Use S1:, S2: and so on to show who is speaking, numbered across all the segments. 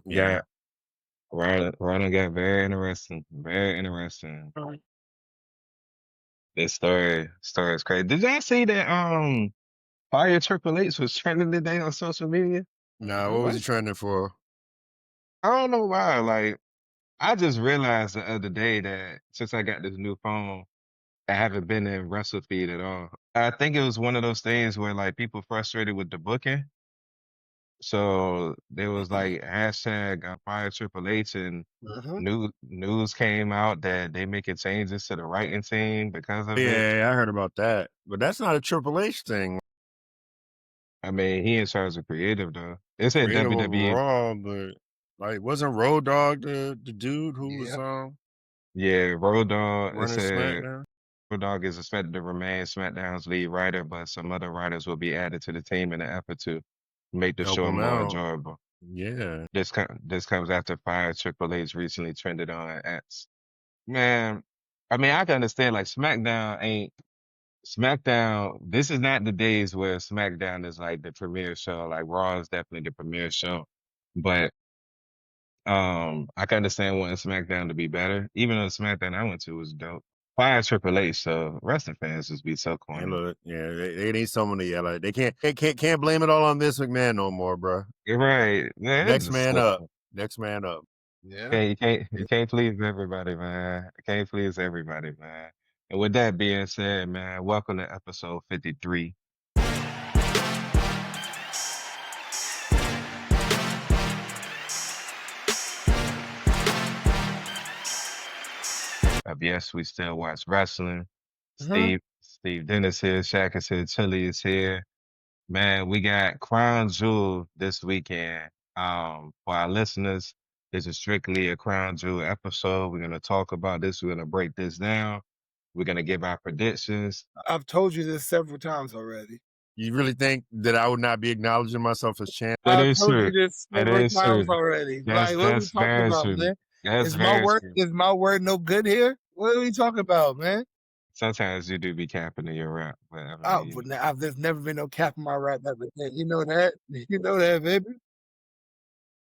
S1: Yeah.
S2: got Ronald got very interesting. Very interesting.
S1: Right.
S2: This story is crazy. Did y'all see that Fire Triple H was trending today on social media?
S1: Nah, what was he
S3: What?
S1: trending for?
S2: I don't know why. Like I just realized the other day that since I got this new phone, I haven't been in WrestleFeed at all. I think it was one of those things where like people frustrated with the booking. So there was like hashtag Fire Triple H and
S3: Uh-huh.
S2: news came out that they making changes to the writing team because of it.
S1: Yeah, I heard about that. But that's not a Triple H thing.
S2: I mean, he in charge of creative though. It said
S1: Creative
S2: WWE.
S1: overall, but like wasn't Road Dogg the dude who was
S3: Yep.
S2: Yeah, Road Dogg. It
S1: running
S2: said
S1: SmackDown?
S2: Road Dogg is expected to remain SmackDown's lead writer, but some other writers will be added to the team in an effort to make the
S1: Help
S2: show
S1: him
S2: more
S1: out.
S2: enjoyable.
S1: Yeah.
S2: This comes after Fire Triple H recently trended on X. Man, I mean, I can understand like SmackDown. This is not the days where SmackDown is like the premier show. Like Raw is definitely the premier show, but I can understand wanting SmackDown to be better. Even though the SmackDown I went to was dope. Fire Triple H, so wrestling fans just be so
S1: And
S2: corny.
S1: look, yeah, they need someone to yell at. They can't blame it all on Vince McMahon no more, bro.
S2: You're right. Man, it's
S1: Next man up.
S2: disgusting.
S1: Next man up.
S3: Yeah.
S2: You can't please everybody, man. You can't please everybody, man. And with that being said, man, welcome to episode 53 of Yes, We Still Watch Wrestling.
S3: Uh-huh.
S2: Steve Dennis here, Shaq is here, Chili is here. Man, we got Crown Jewel this weekend. For our listeners, this is strictly a Crown Jewel episode. We're gonna talk about this. We're gonna break this down. We're gonna give our predictions.
S3: I've told you this several times already.
S1: You really think that I would not be acknowledging myself as champ?
S2: That
S3: I've
S2: is
S3: told you
S2: true.
S3: this
S2: That
S3: several
S2: is
S3: times
S2: true.
S3: already. Like, what are we
S2: That's
S3: talking
S2: very
S3: about,
S2: true.
S3: man?
S2: That's very true.
S3: Is my word no good here? What are we talking about, man?
S2: Sometimes you do be capping in your rap, but I mean,
S3: There's never been no cap in my rap ever. You know that? You know that, baby.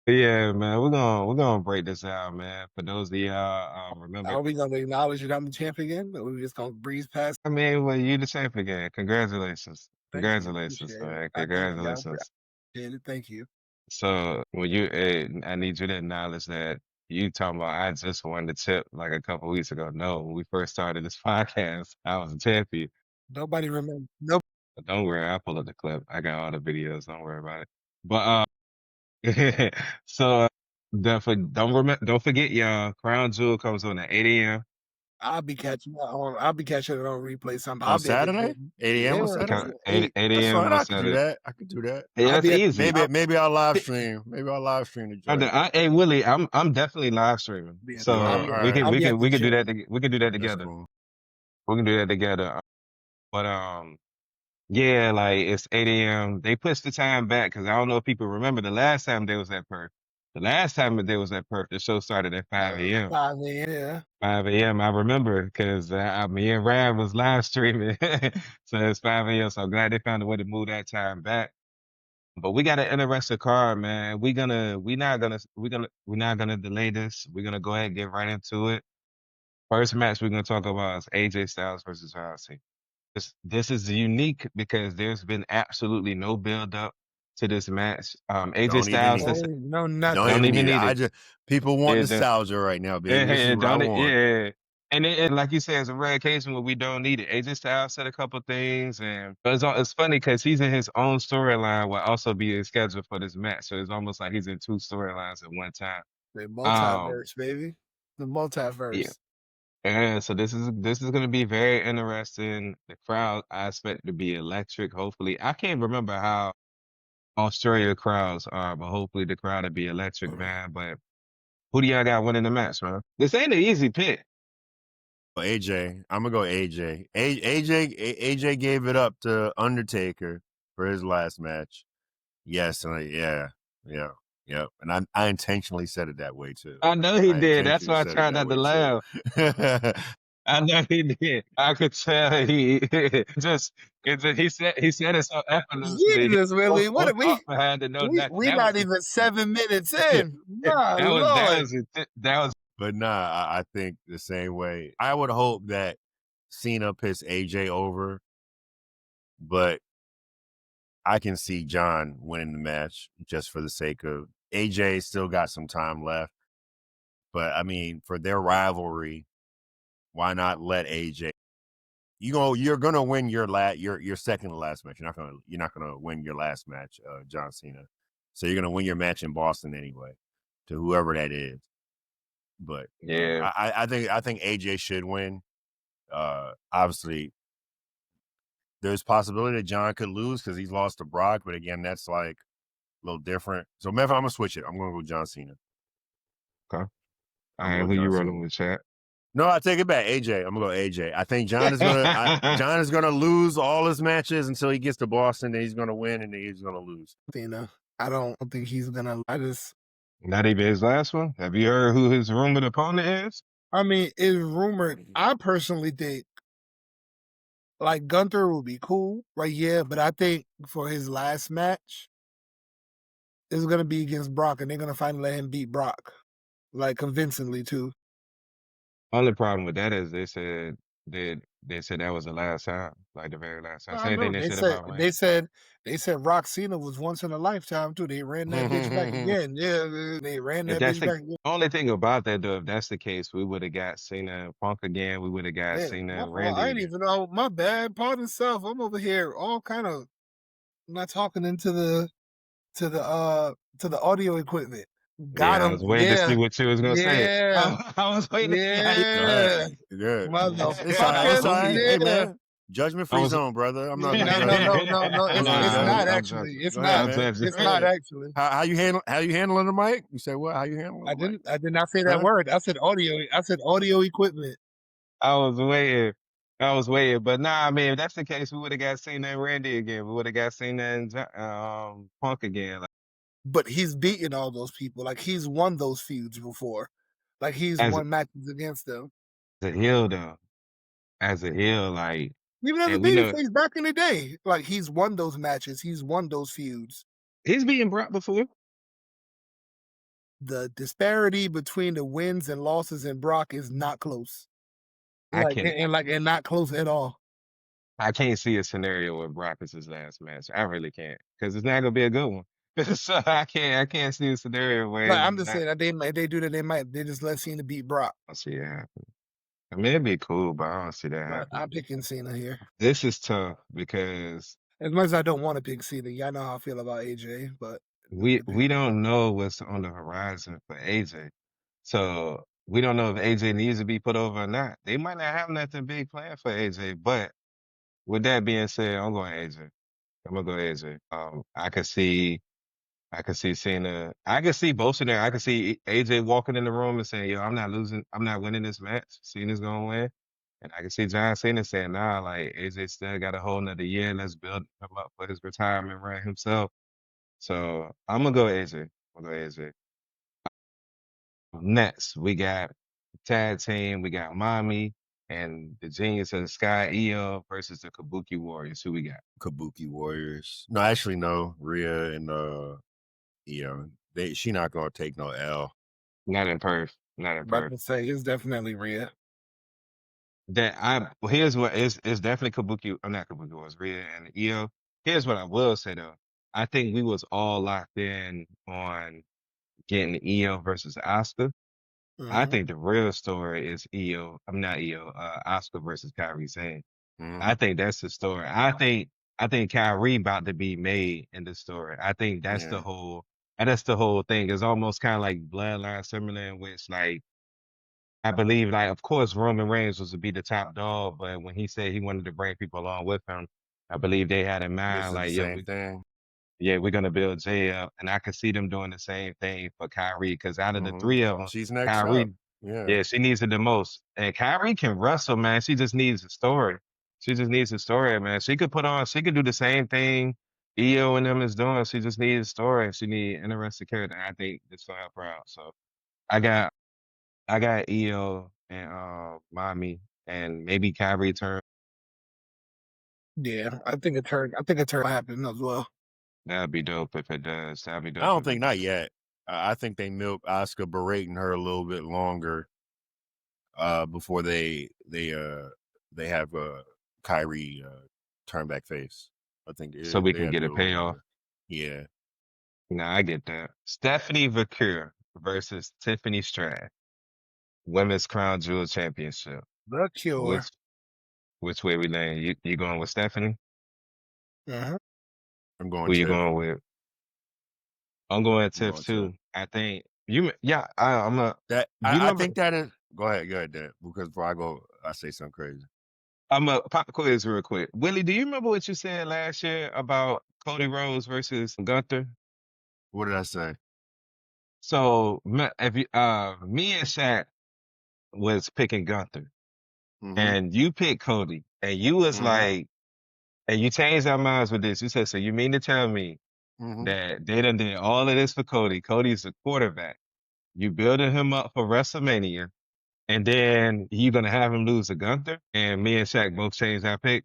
S2: yeah, man, we're gonna break this out, man. For those of y'all, remember,
S3: Are we gonna acknowledge that I'm the champ again? Or we just gonna breeze past?
S2: I mean, well, you the champ again. Congratulations,
S3: Thank you.
S2: congratulations,
S3: Appreciate it.
S2: man,
S3: I
S2: congratulations.
S3: appreciate it. Thank you.
S2: So when I need you to acknowledge that you talking about I just won the tip like a couple weeks ago. No, when we first started this podcast, I was a champion.
S3: Nobody remember.
S2: But don't worry, I'll pull up the clip. I got all the videos. Don't worry about it. But so don't forget, y'all. Crown Jewel comes on at 8 a.m.
S3: I'll be catching it on replay sometime.
S1: On
S3: I'll be at the
S1: Saturday?
S3: gym.
S1: 8 a.m. on
S3: Yeah,
S2: It
S1: Saturday?
S2: comes 8
S1: That's
S2: a.m.
S1: fine.
S2: on
S1: I could do
S2: Saturday.
S1: that. I could do that.
S2: Yeah,
S3: I'll
S2: that's
S3: be at the
S2: easy.
S1: Maybe I'll live stream. Maybe I'll live stream the joint.
S2: Hey Willie, I'm definitely live streaming,
S1: All
S2: so
S1: right.
S2: we can do that. We can do that
S1: That's
S2: together.
S1: cool.
S2: We can do that together. But yeah, like it's 8 a.m. They pushed the time back because I don't know if people remember the last time they was at Perth. The last time that they was at Perth, the show started at 5 a.m.
S3: 5 a.m.
S2: 5 a.m. I remember because me and Rab was live streaming, so it's 5 a.m. So I'm glad they found a way to move that time back. But we got an interesting card, man. We're not gonna delay this. We're gonna go ahead and get right into it. First match we're gonna talk about is AJ Styles versus Rousey. This is unique because there's been absolutely no build up to this match. AJ
S1: Don't even
S2: Styles
S1: need it.
S3: No, nothing.
S1: Don't even need it.
S2: need it.
S1: People want
S2: Yeah,
S1: nostalgia right now, baby. This is what I want.
S2: yeah. And like you said, it's a rare occasion where we don't need it. AJ Styles said a couple things, and it's funny because he's in his own storyline while also being scheduled for this match. So it's almost like he's in two storylines at one time.
S3: The multiverse, baby. The multiverse.
S2: Yeah. And so this is going to be very interesting. The crowd I expect to be electric. Hopefully, I can't remember how Australia crowds are, but hopefully the crowd will be electric, man. But who do y'all got winning the match, man? This ain't an easy pick.
S1: AJ. I'm gonna go AJ. AJ gave it up to Undertaker for his last match. Yes, and yeah. And I intentionally said it that way too.
S2: I know he did. That's why I tried not to laugh. I know he did. I could tell he just he said it so effortlessly. He
S3: Jesus, Willie, what
S2: almost
S3: are
S2: thought
S3: we?
S2: I had to know nothing.
S3: We
S2: That
S3: not
S2: was
S3: even 7 minutes in. My
S2: that
S3: Lord.
S2: was that was
S1: But nah, I think the same way. I would hope that Cena pits AJ over, but I can see John winning the match just for the sake of AJ still got some time left. But I mean, for their rivalry, why not let AJ? You're gonna win your second to last match. You're not gonna win your last match, John Cena. So you're gonna win your match in Boston anyway, to whoever that is. But
S2: yeah.
S1: I think AJ should win. Obviously, there's possibility that John could lose because he's lost to Brock, but again, that's like a little different. So, Mev, I'm gonna switch it. I'm gonna go John Cena.
S2: Okay. All
S1: I'm
S2: right,
S1: gonna
S2: who
S1: go
S2: you
S1: John
S2: running
S1: Cena.
S2: with, chat?
S1: No, I take it back. AJ. I'm gonna go AJ. I think John is gonna lose all his matches until he gets to Boston. Then he's gonna win, and then he's gonna lose.
S3: Cena. I don't think he's gonna.
S2: Not even his last one. Have you heard who his rumored opponent is?
S3: I mean, it's rumored. I personally think like Gunther would be cool, right? Yeah, but I think for his last match, it's gonna be against Brock, and they're gonna finally let him beat Brock, like convincingly too.
S2: Only problem with that is they said that was the last time, like the very last time.
S3: I
S2: Same thing
S3: know
S2: they
S3: they
S2: said
S3: said
S2: about Wayne.
S3: they said Rock Cena was once in a lifetime too. They ran that bitch back again. Yeah, they ran
S2: If
S3: that
S2: that's
S3: bitch
S2: the
S3: back again.
S2: only thing about that, though, if that's the case, we would have got Cena and Punk again. We would have got
S3: Man,
S2: Cena
S3: my
S2: and
S3: fault. I
S2: Randy
S3: didn't
S2: again.
S3: even know. My bad. Pardon self. I'm over here all kind of not talking into to the to the audio equipment. Got
S2: Yeah, I
S3: him.
S2: was waiting to see
S3: Yeah.
S2: what you was gonna say.
S3: Yeah.
S2: I was waiting to see how you.
S1: All right,
S3: Yeah.
S1: good. It's all right. It's
S3: Motherfucker.
S1: all right. Hey,
S3: Yeah.
S1: man, judgment
S2: I
S1: free
S2: was.
S1: zone, brother. I'm not gonna
S3: No,
S1: judge
S3: no,
S1: you.
S3: no, no, no.
S1: I'm not gonna
S3: It's
S2: Nah,
S1: judge
S3: not
S1: you.
S2: I'm
S3: actually.
S2: judging.
S3: It's
S1: Go ahead,
S3: not.
S2: I'm
S1: man.
S2: judging.
S3: It's
S1: Go
S3: not
S1: ahead.
S3: actually.
S1: How you handling the mic? You said what? How you handling the mic?
S3: I did not say that
S1: Huh?
S3: word. I said audio. I said audio equipment.
S2: I was waiting. I was waiting. But nah, I mean, if that's the case, we would have got Cena and Randy again. We would have got Cena and Punk again. Like,
S3: But he's beaten all those people. Like he's won those feuds before. Like he's
S2: as
S3: won matches against them.
S2: a heel, though, as a heel, like,
S3: Even as a
S2: and we know
S3: babyface back in the day. Like he's won those matches. He's won those feuds.
S2: he's beaten Brock before.
S3: The disparity between the wins and losses in Brock is not close.
S2: I
S3: Like
S2: can
S3: and not close at all.
S2: I can't see a scenario where Brock is his last match. I really can't, because it's not gonna be a good one. So I can't see a scenario where
S3: Like
S2: it's
S3: I'm just
S2: not.
S3: saying that they do that they just let Cena beat Brock.
S2: I see it happen. I mean, it'd be cool, but I don't see that
S3: But I'm
S2: happening.
S3: picking Cena here.
S2: This is tough because
S3: As much as I don't want to pick Cena, y'all know how I feel about AJ, but
S2: we don't know what's on the horizon for AJ. So we don't know if AJ needs to be put over or not. They might not have nothing big planned for AJ, but with that being said, I'm going AJ. I'm gonna go AJ. I could see Cena. I could see both of them. I could see AJ walking in the room and saying, "Yo, I'm not losing. I'm not winning this match. Cena's gonna win." And I can see John Cena saying, "Nah, like AJ still got a whole nother year. Let's build him up for his retirement run himself." So I'm gonna go AJ. I'm gonna go AJ. Next, we got tag team. We got Mommy and the Genius of the Sky, EO versus the Kabuki Warriors. Who we got?
S1: Kabuki Warriors. No, actually, no. Rhea and she not gonna take no L.
S2: Not in Perth. Not in
S3: about
S2: Perth.
S3: to say it's definitely Rhea.
S2: Here's what is definitely Kabuki. I'm not Kabuki was Rhea and EO. Here's what I will say though. I think we was all locked in on getting EO versus Asuka. I
S3: Mm-hmm.
S2: think the real story is EO. I'm not EO. Asuka versus Kyrie Sane. I
S1: Mm-hmm.
S2: think that's the story. I think Kyrie about to be made in the story. I think that's the
S1: Yeah.
S2: whole and that's the whole thing. It's almost kind of like Bloodline similar in which like I believe like of course Roman Reigns was to be the top dog, but when he said he wanted to bring people along with him, I believe they had in
S1: This
S2: mind
S1: is the
S2: like, yo,
S1: same thing.
S2: we're gonna build Jay up, and I could see them doing the same thing for Kyrie because out of the
S1: Mm-hmm.
S2: three of them,
S1: She's next up.
S2: Kyrie,
S1: Yeah.
S2: yeah, she needs it the most, and Kyrie can wrestle, man. She just needs a story. She just needs a story, man. She could do the same thing EO and them is doing. She just needs a story. She need interesting character. And I think this will help her out. So I got I got EO and Mommy and maybe Kyrie turn.
S3: Yeah, I think a turn will happen as well.
S2: That'd be dope if it does. That'd be
S1: I
S2: dope
S1: don't
S2: if it
S1: think not
S2: does.
S1: yet. I think they milk Oscar berating her a little bit longer before they have Kyrie turn back face. I think
S2: So we
S1: they
S2: can
S1: have to
S2: get
S1: do
S2: a
S1: it a little
S2: payoff.
S1: longer. Yeah,
S2: Nah, I get that. Stephanie Vaquer versus Tiffany Stratton, Women's Crown Jewel Championship.
S3: The Cure.
S2: Which which way we land? You going with Stephanie?
S3: Uh-huh.
S1: I'm going
S2: Who you
S1: Tiff.
S2: going with? I'm going
S1: I'm
S2: Tiff
S1: going Tiff.
S2: too. I think yeah. I'm a.
S1: That
S2: You
S1: I
S2: remember?
S1: think that is. Go ahead, Dad. Because before I go, I say something crazy.
S2: I'm a pop quiz real quick. Willie, do you remember what you said last year about Cody Rhodes versus Gunther?
S1: What did I say?
S2: So if you me and Shaq was picking Gunther,
S1: Mm-hmm.
S2: and you picked Cody, and you was
S1: Mm-hmm.
S2: like, and you changed our minds with this. You said, so you mean to tell me
S1: Mm-hmm.
S2: that they done did all of this for Cody? Cody's a quarterback. You building him up for WrestleMania, and then you gonna have him lose to Gunther? And me and Shaq both changed our pick.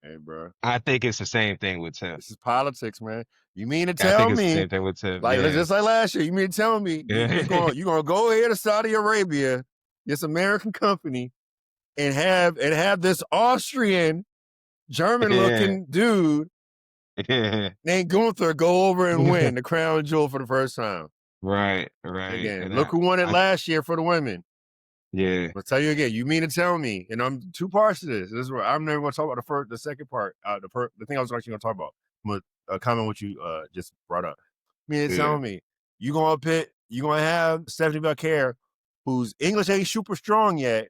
S1: Hey, bro.
S2: I think it's the same thing with Tiff.
S1: This is politics, man. You mean to
S2: I think
S1: tell
S2: it's the
S1: me,
S2: same thing with Tiff.
S1: like
S2: Yeah.
S1: just like last year, you mean to tell me you gonna go here to Saudi Arabia, this American company, and have this Austrian German
S2: Yeah.
S1: looking dude
S2: Yeah.
S1: named Gunther go over and win the crown jewel for the first time.
S2: Right, right.
S1: Again,
S2: And
S1: look who won it
S2: I
S1: last year for the women.
S2: yeah,
S1: I'll tell you again. You mean to tell me? And I'm two parts to this. This is where I'm never going to talk about the second part. The thing I was actually going to talk about. I'm going to comment what you just brought up. You mean to
S2: yeah,
S1: tell me you going to pit? You going to have Stephanie Bucare, whose English ain't super strong yet.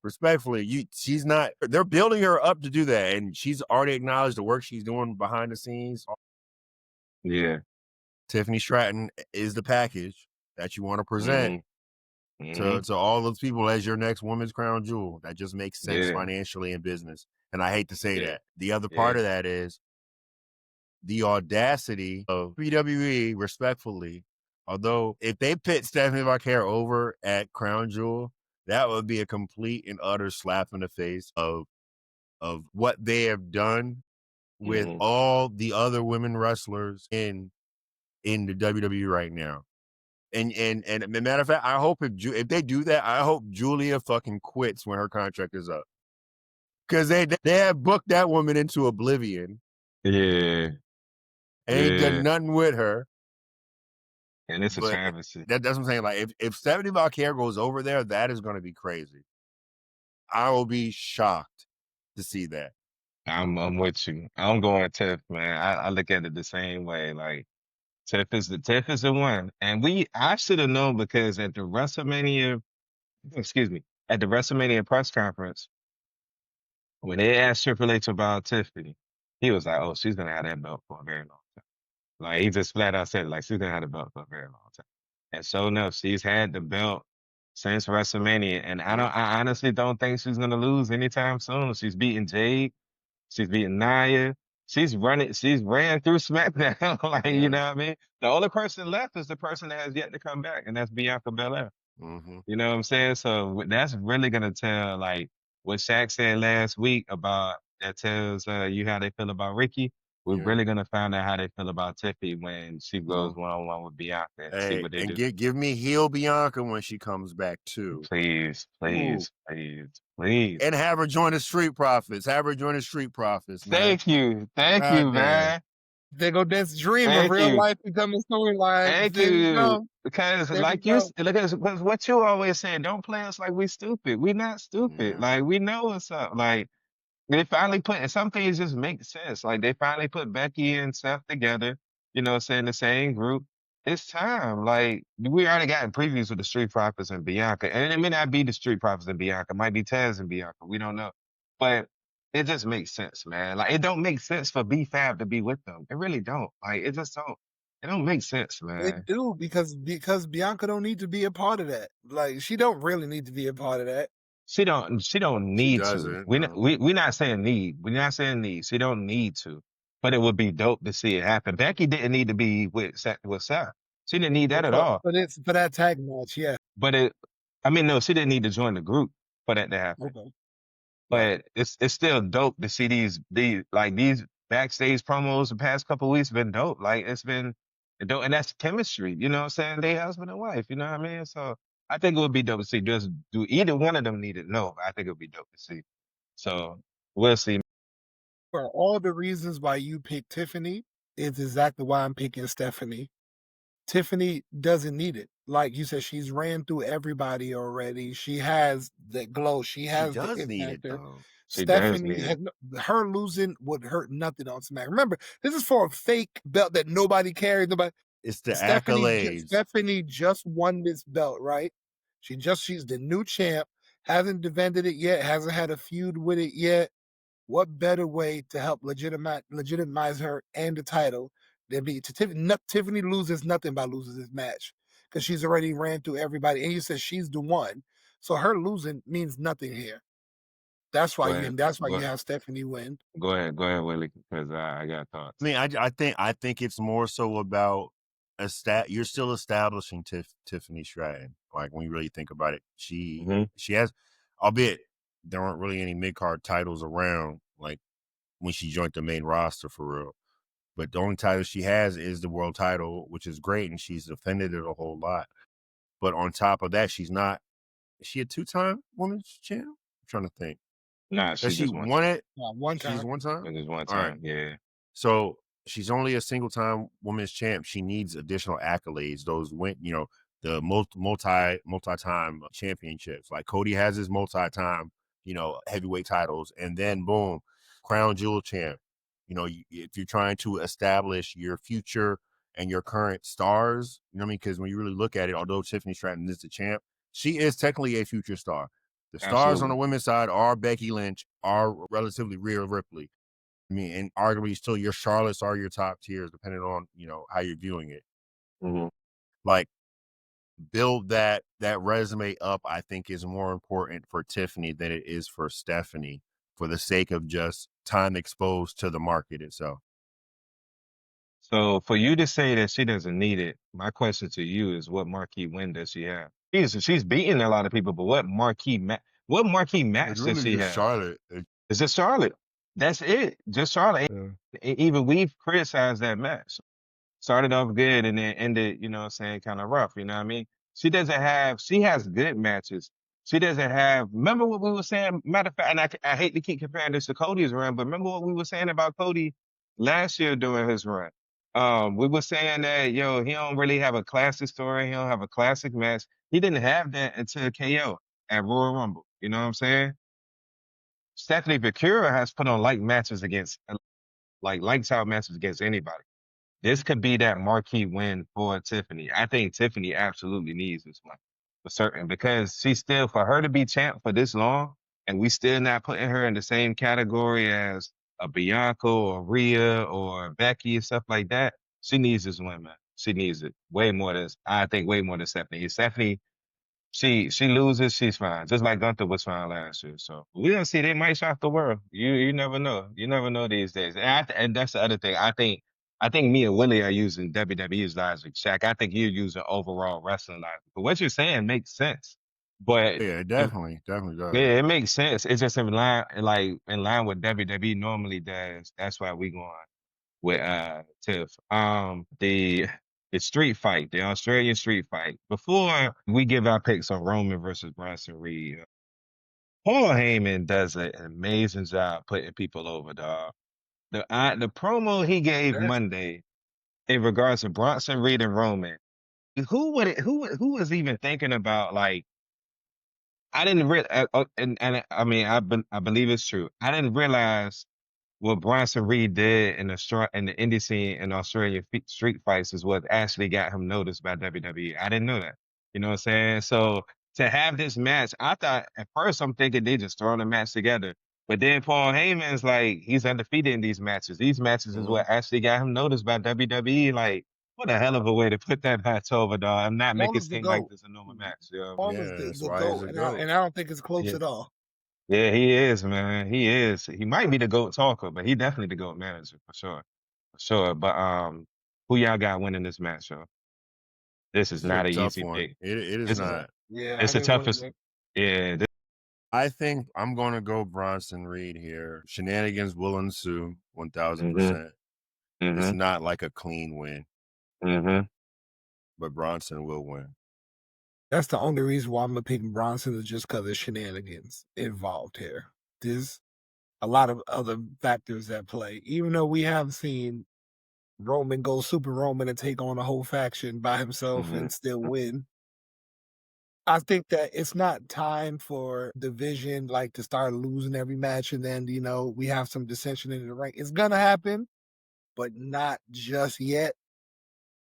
S1: Respectfully, she's not. They're building her up to do that, and she's already acknowledged the work she's doing behind the scenes.
S2: yeah.
S1: Tiffany Stratton is the package that you want to present
S2: Mm-hmm. Mm-hmm.
S1: to all those people as your next woman's crown jewel. That just makes sense
S2: Yeah,
S1: financially in business. And I hate to say
S2: yeah,
S1: that. The other
S2: yeah,
S1: part of that is the audacity of WWE, respectfully. Although if they pit Stephanie Vaquer over at Crown Jewel, that would be a complete and utter slap in the face of what they have done with
S2: mm-hmm.
S1: all the other women wrestlers in the WWE right now. And matter of fact, I hope if they do that, I hope Julia fucking quits when her contract is up, because they have booked that woman into oblivion
S2: Yeah,
S1: and ain't done
S2: yeah.
S1: nothing with her.
S2: And it's a
S1: But
S2: travesty.
S1: that's what I'm saying. Like if Stephanie Valkyrie goes over there, that is going to be crazy. I will be shocked to see that.
S2: I'm with you. I'm going Tiff, man. I look at it the same way. Like Tiff is the one. And I should have known because at the WrestleMania, excuse me, at the WrestleMania press conference, when they asked Triple H about Tiffany, he was like, "Oh, she's gonna have that belt for a very long time." Like he just flat out said, like she's gonna have the belt for a very long time. And so enough, she's had the belt since WrestleMania, and I honestly don't think she's gonna lose anytime soon. She's beating Jade, she's beating Nia, she's ran through SmackDown. Like you
S1: Yeah.
S2: know what I mean? The only person left is the person that has yet to come back, and that's Bianca Belair.
S1: Mm-hmm.
S2: You know what I'm saying? So that's really gonna tell like what Shaq said last week about that tells you how they feel about Ricky. We're
S1: Yeah.
S2: really gonna find out how they feel about Tiffy when she goes
S1: Well,
S2: one on one with Bianca and see
S1: hey,
S2: what they
S1: and
S2: do.
S1: give me heel Bianca when she comes back too.
S2: Please,
S1: Ooh.
S2: please, please, please.
S1: And have her join the Street Profits. Have her join the Street Profits, man.
S2: Thank you,
S1: God damn.
S2: man.
S3: They go this dream of
S2: Thank
S3: real
S2: you,
S3: life becoming storylines.
S2: thank
S3: There you
S2: you.
S3: go.
S2: Because
S3: There we
S2: like
S3: go.
S2: because what you always say, don't play us like we stupid. We not stupid.
S1: Yeah.
S2: Like we know what's up. Like they finally put, and some things just make sense. Like they finally put Becky and Seth together, you know, saying the same group. It's time. Like we already got previews with the Street Profits and Bianca. And it may not be the Street Profits and Bianca, it might be Taz and Bianca. We don't know. But it just makes sense, man. Like it don't make sense for B-Fab to be with them. It really don't. Like it just don't. It don't make sense,
S3: It
S2: man.
S3: do because Bianca don't need to be a part of that. Like she don't really need to be a part of that.
S2: She don't
S1: She
S2: need to.
S1: doesn't. No.
S2: We not saying need. We're not saying need. She don't need to. But it would be dope to see it happen. Becky didn't need to be with Seth. She didn't need that at all.
S3: For that tag match, yeah.
S2: But I mean, no, she didn't need to join the group. for that to happen.
S3: Okay. Right.
S2: But it's still dope to see these backstage promos the past couple weeks been dope. Like it's been dope, and that's chemistry. You know what I'm saying? They husband and wife. You know what I mean? So I think it would be dope to see. Just do either one of them need it? No, I think it would be dope to see. So we'll see.
S3: For all the reasons why you picked Tiffany, is exactly why I'm picking Stephanie. Tiffany doesn't need it. Like you said, she's ran through everybody already. She has the glow. She
S1: She
S3: has the
S1: does
S3: it
S1: need it
S3: factor.
S1: though.
S2: She does
S3: Stephanie
S2: need it.
S3: had her losing would hurt nothing on Smack. Remember, this is for a fake belt that nobody carried. Nobody.
S1: It's the accolades.
S3: Stephanie just won this belt, right? She's the new champ. Hasn't defended it yet. Hasn't had a feud with it yet. What better way to help legitimize her and the title than be to Tiffany? Tiffany loses nothing by losing this match because she's already ran through everybody, and you said she's the one, so her losing means nothing here. That's why
S2: Go
S3: you
S2: ahead.
S3: and that's why
S2: Go
S3: you
S2: ahead.
S3: have Stephanie win.
S2: Go ahead, Willie, because I got
S1: I
S2: thoughts.
S1: mean, I think it's more so about you're still establishing Tiffany Stratton. Like when you really think about it,
S2: Hmm.
S1: she has, albeit there aren't really any mid card titles around like when she joined the main roster for real. But the only title she has is the world title, which is great, and she's defended it a whole lot. But on top of that, she's not. Is she a 2-time women's champ? I'm trying to think.
S2: Nah,
S1: Has
S2: she
S1: she
S2: just one
S1: won
S2: time.
S1: it?
S3: One
S1: She's
S3: time.
S1: one time.
S2: Just one
S1: All right.
S2: time. Yeah.
S1: So she's only a single time women's champ. She needs additional accolades. Those the multi time championships. Like Cody has his multi time, heavyweight titles, and then boom, crown jewel champ. If you're trying to establish your future and your current stars, you know what I mean? Because when you really look at it, although Tiffany Stratton is the champ, she is technically a future star. The stars on the
S2: Absolutely.
S1: women's side are Becky Lynch, are relatively Rhea Ripley. I mean, and arguably still your Charlottes are your top tiers, depending on, how you're viewing it.
S2: Hmm.
S1: Like build that resume up, I think is more important for Tiffany than it is for Stephanie for the sake of just time exposed to the market itself.
S2: So for you to say that she doesn't need it, my question to you is, what marquee win does she have? She's beating a lot of people, but what marquee
S1: It's
S2: match does
S1: really
S2: she
S1: just
S2: have?
S1: Charlotte.
S2: It's just Charlotte. That's it. Just Charlotte.
S1: Yeah.
S2: Even we've criticized that match. Started off good and then ended, you know what I'm saying, kind of rough, you know what I mean? She has good matches. She doesn't have, remember what we were saying? Matter of fact, and I hate to keep comparing this to Cody's run, but remember what we were saying about Cody last year during his run? We were saying that, yo, he don't really have a classic story. He don't have a classic match. He didn't have that until KO at Royal Rumble. You know what I'm saying? Stephanie Bakura has put on matches against, lights out matches against anybody. This could be that marquee win for Tiffany. I think Tiffany absolutely needs this one for certain because she's still, for her to be champ for this long, and we still not putting her in the same category as a Bianca or Rhea or Becky and stuff like that. She needs this win, man. She needs it I think way more than Stephanie. Stephanie, she loses, she's fine. Just like Gunther was fine last year. So we don't see, they might shock the world. You never know. You never know these days. And that's the other thing. I think me and Willie are using WWE's logic. Shaq, I think you're using overall wrestling logic. But what you're saying makes sense. But
S1: Yeah, it
S2: if,
S1: definitely
S2: yeah,
S1: does.
S2: it makes sense. It's just in line with WWE normally does. That's why we going with Tiff. The street fight, the Australian street fight. Before we give our picks on Roman versus Bronson Reed, Paul Heyman does an amazing job putting people over, dog. The promo he gave
S3: Yes.
S2: Monday in regards to Bronson Reed and Roman, who was even thinking about, like, I didn't really and I mean I believe it's true. I didn't realize what Bronson Reed did in the indie scene in Australia street fights is what actually got him noticed by WWE. I didn't know that. You know what I'm saying? So to have this match, I thought at first I'm thinking they just throwing a match together. But then Paul Heyman's like, he's undefeated in these matches. These matches is
S1: Mhm.
S2: what actually got him noticed by WWE. Like, what a hell of a way to put that match over, dog. I'm not
S3: Paul
S2: making it
S3: is the
S2: seem like
S3: GOAT.
S2: this a normal match. You know what I
S3: Paul
S2: mean?
S3: is
S1: Yeah, that's
S3: the
S1: why he's
S3: GOAT,
S1: a
S3: and
S1: goat.
S3: I don't think it's close
S2: Yeah.
S3: at all.
S2: Yeah, he is, man. He is. He might be the GOAT talker, but he definitely the GOAT manager for sure. For sure. But who y'all got winning this match, yo? This is
S1: This is a
S2: not an
S1: tough
S2: easy
S1: one.
S2: pick.
S1: It is
S2: This is
S3: Yeah,
S1: not.
S3: yeah. I
S2: it's the
S3: didn't want
S2: toughest.
S3: to.
S2: Yeah,
S1: I think I'm going to go Bronson Reed here. Shenanigans will ensue,
S2: Mm-hmm.
S1: 1000%. It's
S2: Mm-hmm.
S1: not like a clean win,
S2: Mm-hmm.
S1: but Bronson will win.
S3: That's the only reason why I'm gonna pick Bronson is just because of shenanigans involved here. There's a lot of other factors at play. Even though we have seen Roman go super Roman and take on a whole faction by himself
S2: Mm-hmm.
S3: and still win. I think that it's not time for division like to start losing every match and then we have some dissension in the rank. It's gonna happen, but not just yet.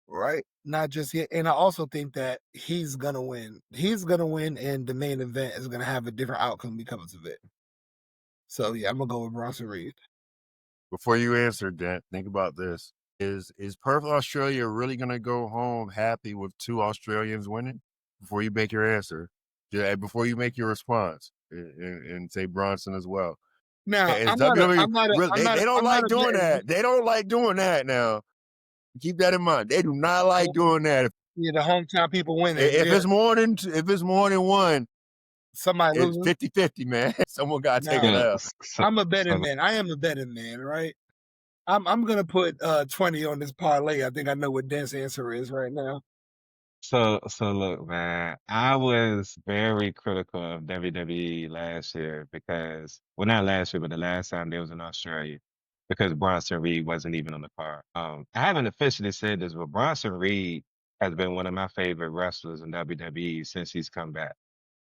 S3: Right? Not just yet. And I also think that he's gonna win. He's gonna win, and the main event is gonna have a different outcome because of it. So yeah, I'm gonna go with Bronson Reed.
S1: Before you answer, Dent, think about this. Is Perth, Australia really going to go home happy with 2 Australians winning? Before you make your answer, before you make your response, and say Bronson as well.
S3: Now
S1: Is
S3: I'm not a
S1: WWE
S3: I'm not a
S1: really?
S3: I'm not
S1: They
S3: a
S1: don't
S3: I'm not
S1: like
S3: a
S1: doing
S3: betting man.
S1: that. They don't like doing that. Now, keep that in mind. They do not like
S3: Well,
S1: doing that.
S3: yeah, the hometown people winning.
S1: If
S3: Yeah,
S1: it's more than one,
S3: somebody
S1: it's
S3: losing.
S1: 50-50, man. Someone got to take
S3: Now
S1: it
S2: So,
S1: out.
S2: so,
S3: I'm a betting
S2: so,
S3: man. I am a betting man, right? I'm gonna put 20 on this parlay. I think I know what Dan's answer is right now.
S2: so look, man, I was very critical of WWE last year because, well, not last year, but the last time they was in Australia, because Bronson Reed wasn't even on the card. I haven't officially said this, but Bronson Reed has been one of my favorite wrestlers in WWE since he's come back.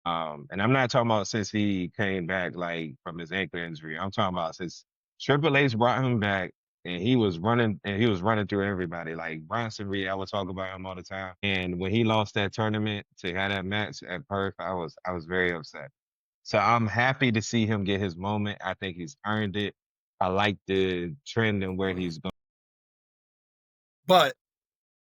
S2: And I'm not talking about since he came back like from his ankle injury. I'm talking about since Triple H brought him back and he was running through everybody. Like Bronson Reed, I would talk about him all the time. And when he lost that tournament to have that match at Perth, I was very upset. So I'm happy to see him get his moment. I think he's earned it. I like the trend and where he's going.
S3: But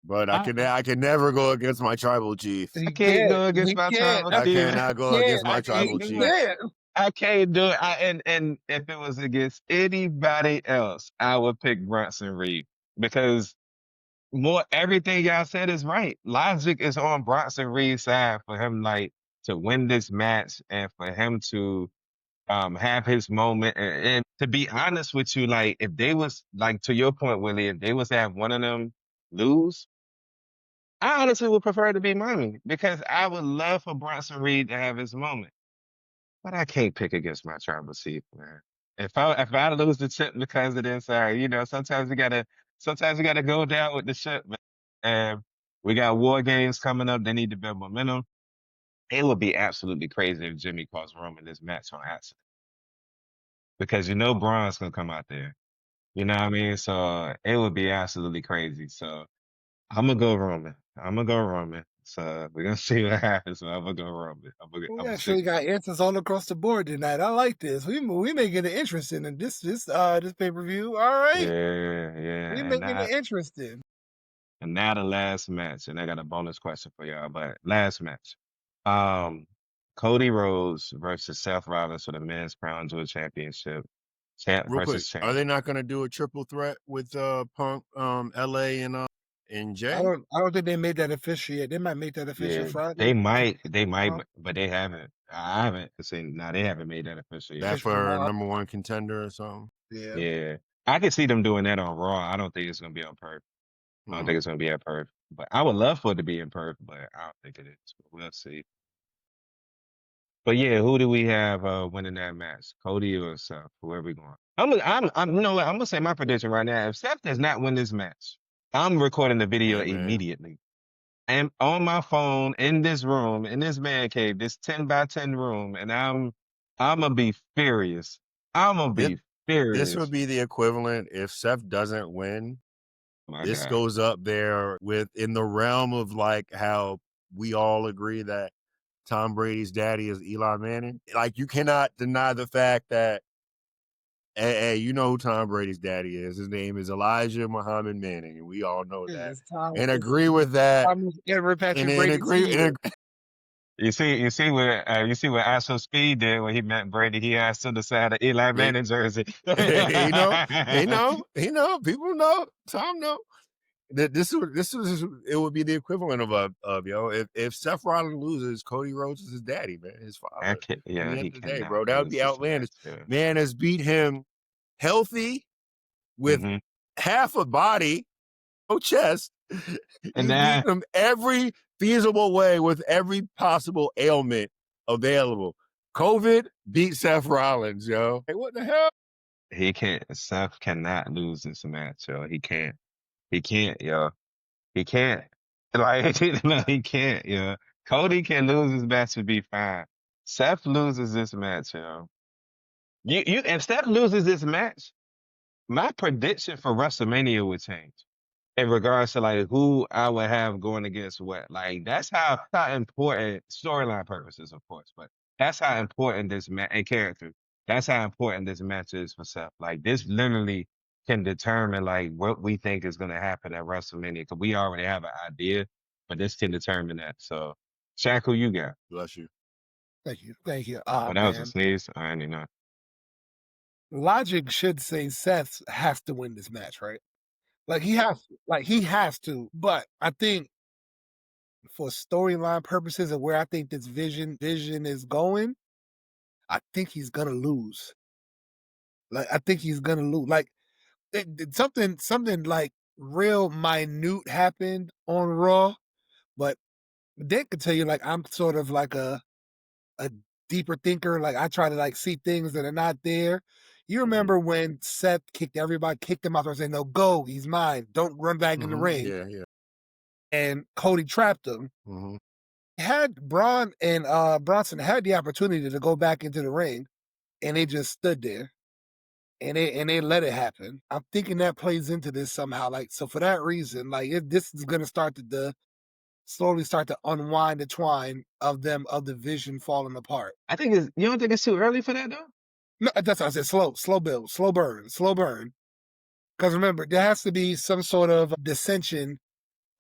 S1: But
S2: I,
S1: I can never go against my tribal chief.
S2: I
S3: he
S2: can't
S3: can't.
S2: go against
S3: He
S2: my
S3: can't.
S2: tribal
S1: I
S2: chief.
S1: cannot go
S3: Can't.
S1: against my
S2: I
S1: tribal
S2: can't
S3: He
S2: do
S1: chief.
S2: it.
S3: can't.
S2: I can't do it. And if it was against anybody else, I would pick Bronson Reed because more everything y'all said is right. Logic is on Bronson Reed's side for him like to win this match and for him to have his moment. And to be honest with you, like if they was like to your point, Willie, if they was to have one of them lose, I honestly would prefer to be mine because I would love for Bronson Reed to have his moment. But I can't pick against my tribal chief, man. If I lose the chip because of this, sometimes we gotta go down with the ship, man. And we got war games coming up. They need to build momentum. It would be absolutely crazy if Jimmy cost Roman this match on accident because Braun's gonna come out there. You know what I mean? So it would be absolutely crazy. So I'm gonna go Roman. I'm gonna go Roman. So we're gonna see what happens. So I'm gonna go Roman. I'm
S3: We
S2: gonna stick
S3: actually
S2: with
S3: got
S2: Roman.
S3: answers all across the board tonight. I like this. We making it interesting in this pay per view. All right,
S2: Yeah, yeah.
S3: we
S2: And
S3: making it
S2: that
S3: interesting.
S2: And now the last match, and I got a bonus question for y'all, but last match. Um, Cody Rhodes versus Seth Rollins for the men's crown jewel championship. Champ
S1: Real quick,
S2: versus
S1: are
S2: champ.
S1: they not going to do a triple threat with Punk, LA, and Jay?
S3: I don't think they made that official yet. They might make that official
S2: Yeah,
S3: Friday.
S2: they might,
S3: Tomorrow.
S2: but they haven't. I haven't seen. No, they haven't made that official yet.
S1: That
S3: Official
S1: for
S3: tomorrow.
S1: number 1 contender or something?
S3: Yeah.
S2: Yeah, I can see them doing that on Raw. I don't think it's gonna be on Perth. I don't
S1: Hmm.
S2: think it's gonna be at Perth, but I would love for it to be in Perth, but I don't think it is. But we'll see. But yeah, who do we have winning that match? Cody or Seth? Whoever we going? You know what? I'm gonna say my prediction right now. If Seth does not win this match, I'm recording the video
S1: Hey, man.
S2: immediately. I'm on my phone in this room, in this man cave, this 10 by 10 room, and I'm gonna be furious. I'm gonna
S1: This,
S2: be
S1: this would
S2: furious.
S1: be the equivalent if Seth doesn't win.
S2: Oh my
S1: This
S2: God.
S1: goes up there with in the realm of like how we all agree that Tom Brady's daddy is Eli Manning. Like you cannot deny the fact that hey, you know who Tom Brady's daddy is. His name is Elijah Muhammad Manning, and we all know that
S3: It's Tom.
S1: and
S3: It's
S1: agree with that.
S3: Ever
S1: And
S3: Patrick
S1: and
S3: Brady
S1: agree
S3: Senior.
S1: and
S2: You see what Astro Speed did when he met Brady. He asked him to sign the Eli
S1: agree.
S2: Manning jersey.
S1: he know, he know, he know. People know. Tom know. this was it would be the equivalent of if Seth Rollins loses, Cody Rhodes is his daddy, man, his father. At
S2: Yeah,
S1: the end
S2: he
S1: of the day, bro,
S2: cannot
S1: that would
S2: lose
S1: be
S2: this
S1: outlandish.
S2: match. Yeah.
S1: Man has beat him healthy with
S2: hmm
S1: half a body, no chest.
S2: And
S1: He's
S2: that
S1: beaten him every feasible way with every possible ailment available. COVID beat Seth Rollins, yo. Hey, what the hell?
S2: he can't. Seth cannot lose this match, yo. He can't. He can't, yo. He can't. Like no, he can't, yo. Cody can lose his match and be fine. Seth loses this match, yo. You if Steph loses this match, my prediction for WrestleMania would change in regards to like who I would have going against what. Like that's how important storyline purposes, of course, but that's how important this match and character. That's how important this match is for Seth. Like this literally can determine like what we think is going to happen at WrestleMania because we already have an idea, but this can determine that. So, Shaq, who you got?
S1: Bless you.
S3: Thank you.
S2: Oh, that was a
S3: Man,
S2: sneeze. I didn't know.
S3: logic should say Seth has to win this match, right? He has to. But I think for storyline purposes of where I think this vision is going, I think he's gonna lose. Like I think he's gonna lose. Like something like real minute happened on Raw, but Dick could tell you like I'm sort of like a deeper thinker. Like I try to like see things that are not there. You
S2: hmm
S3: remember when Seth kicked him out and said, "No, go, he's mine. Don't run back in the ring."
S1: Yeah, yeah.
S3: And Cody trapped him.
S1: hmm
S3: Had Braun and Bronson had the opportunity to go back into the ring, and they just stood there and they let it happen. I'm thinking that plays into this somehow. Like so, for that reason, like this is going to start to slowly start to unwind the twine of the vision falling apart.
S2: I think it's. You don't think it's too early for that though?
S3: No, that's what I said. Slow build, slow burn, slow burn. Because remember, there has to be some sort of dissension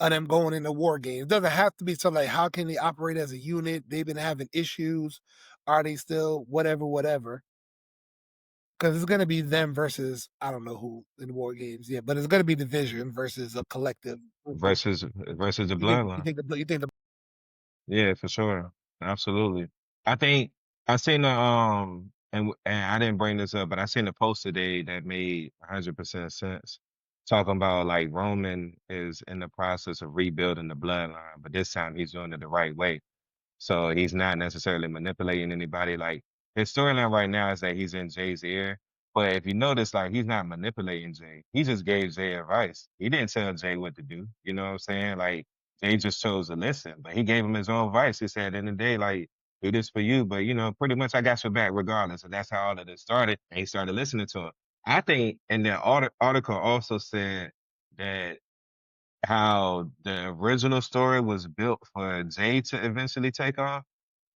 S3: of them going into war games. It doesn't have to be something like how can they operate as a unit? They've been having issues. Are they still whatever? Because it's going to be them versus I don't know who in war games. Yeah, but it's going to be division versus a collective.
S2: Versus the
S3: You
S2: bloodline.
S3: think the
S2: Yeah, for sure. Absolutely. I think I seen the and I didn't bring this up, but I seen a post today that made 100% sense. Talking about like Roman is in the process of rebuilding the bloodline, but this time he's doing it the right way. So he's not necessarily manipulating anybody. Like his storyline right now is that he's in Jay's ear. But if you notice, like he's not manipulating Jay. He just gave Jay advice. He didn't tell Jay what to do. You know what I'm saying? Like Jay just chose to listen. But he gave him his own advice. He said, in the day, like, do this for you. But you know, pretty much I got your back regardless. And that's how all of this started. And he started listening to him. I think and the article also said that how the original story was built for Jay to eventually take off.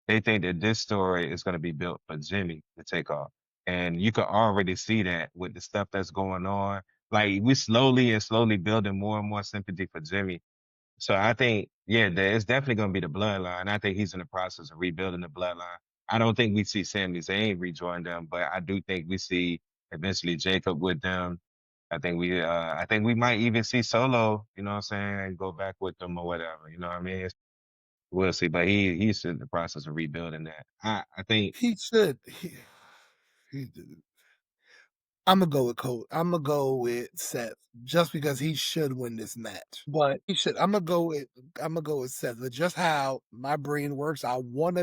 S2: They think that this story is going to be built for Jimmy to take off. And you can already see that with the stuff that's going on. Like we slowly and slowly building more and more sympathy for Jimmy. So I think, yeah, it's definitely going to be the bloodline. I think he's in the process of rebuilding the bloodline. I don't think we see Sami Zayn rejoin them, but I do think we see eventually Jacob with them. I think we might even see Solo, you know what I'm saying, and go back with them or whatever. You know what I mean? We'll see. But he's in the process of rebuilding that. I think
S3: he should. He, I'm gonna go with Cole. I'm gonna go with Seth just because he should win this match. But he should. I'm gonna go with Seth. But just how my brain works, I want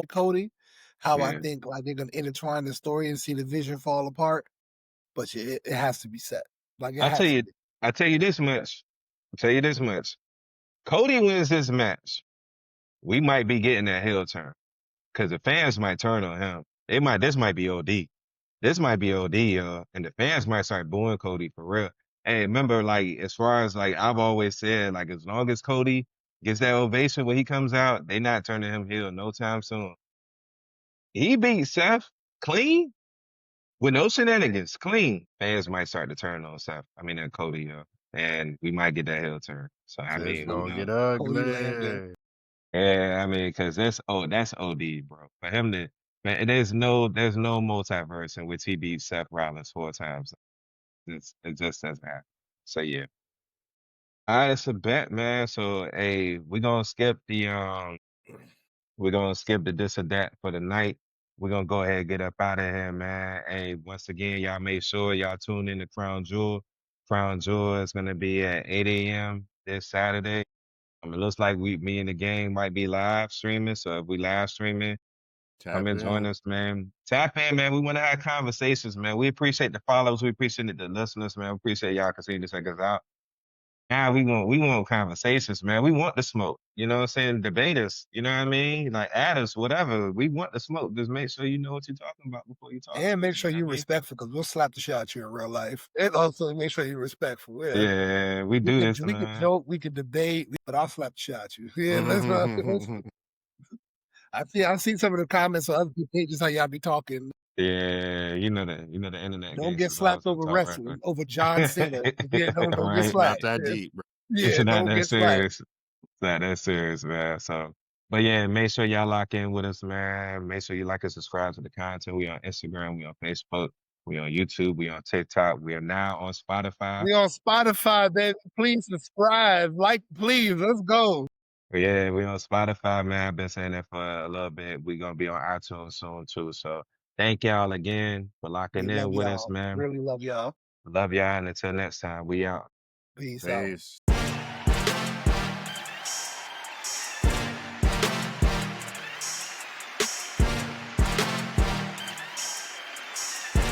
S3: Cody. How I
S2: yeah.
S3: think like they're gonna intertwine the story and see the vision fall apart. But yeah, it has to be Seth. Like it
S2: I tell
S3: has to
S2: you
S3: be.
S2: I tell you this much. I'll tell you this much. Cody wins this match. We might be getting that heel turn. Because the fans might turn on him. This might be OD. This might be OD, and the fans might start booing Cody for real. Hey, remember, like, as far as like I've always said, like as long as Cody gets that ovation when he comes out, they not turning him heel no time soon. He beat Seth clean with no shenanigans, clean. Fans might start to turn on Seth. I mean, Cody, and we might get that heel turn. So I
S1: It's
S2: mean, who
S1: gonna get
S2: knows?
S3: Cody Lambert.
S1: ugly.
S2: Yeah, I mean, because that's OD, bro. For him to, man, there's no multiverse in which he beat Seth Rollins 4 times. It just doesn't happen. So yeah, All right, it's a bet, man. So, hey, we're gonna skip the this or that for the night. We're gonna go ahead and get up out of here, man. Hey, once again, y'all make sure y'all tune in to Crown Jewel. Crown Jewel is gonna be at 8 a.m. this Saturday. It looks like me and the gang might be live streaming. So if we live streaming, come
S1: Tap
S2: and join
S1: in.
S2: us, man. Tap in, man. We want to have conversations, man. We appreciate the follows. We appreciate the listeners, man. We appreciate y'all continuing to check us out. Now we want conversations, man. We want the smoke. You know what I'm saying? Debate us. You know what I mean? Like add us, whatever. We want the smoke. Just make sure you know what you're talking about before you talk
S3: And
S2: to
S3: make
S2: us. You
S3: sure
S2: know what
S3: you're
S2: I mean?
S3: respectful because we'll slap the shit out you in real life. And also make sure you're respectful. Yeah.
S2: Yeah, we
S3: We
S2: do
S3: could
S2: this,
S3: we could
S2: man.
S3: joke, we could debate, but I'll slap the shit out you. Yeah, let's I see some of the comments on other people's pages how y'all be talking.
S2: Yeah, you know the internet
S3: Don't get
S2: gangsters always
S3: slapped
S2: gonna
S3: over
S2: talk right,
S3: wrestling, over John Cena. Yeah, don't get
S2: right?
S1: Not
S3: slapped.
S1: that
S3: Yeah,
S1: deep, bro.
S2: It's
S3: yeah,
S2: not
S3: don't
S2: that
S3: get slapped.
S2: serious. It's not that serious, man. So, but yeah, make sure y'all lock in with us, man. Make sure you like and subscribe to the content. We on Instagram, we on Facebook, we on YouTube, we on TikTok. We are now on Spotify.
S3: We on Spotify, baby. Please subscribe. Like, please, let's go.
S2: Yeah, we on Spotify, man. I've been saying that for a little bit. We're gonna be on iTunes soon too. So thank y'all again for
S3: We
S2: locking in
S3: love
S2: with us,
S3: y'all.
S2: man.
S3: Really love y'all.
S2: Love y'all, and until next time, we out.
S3: Peace out.
S1: Peace.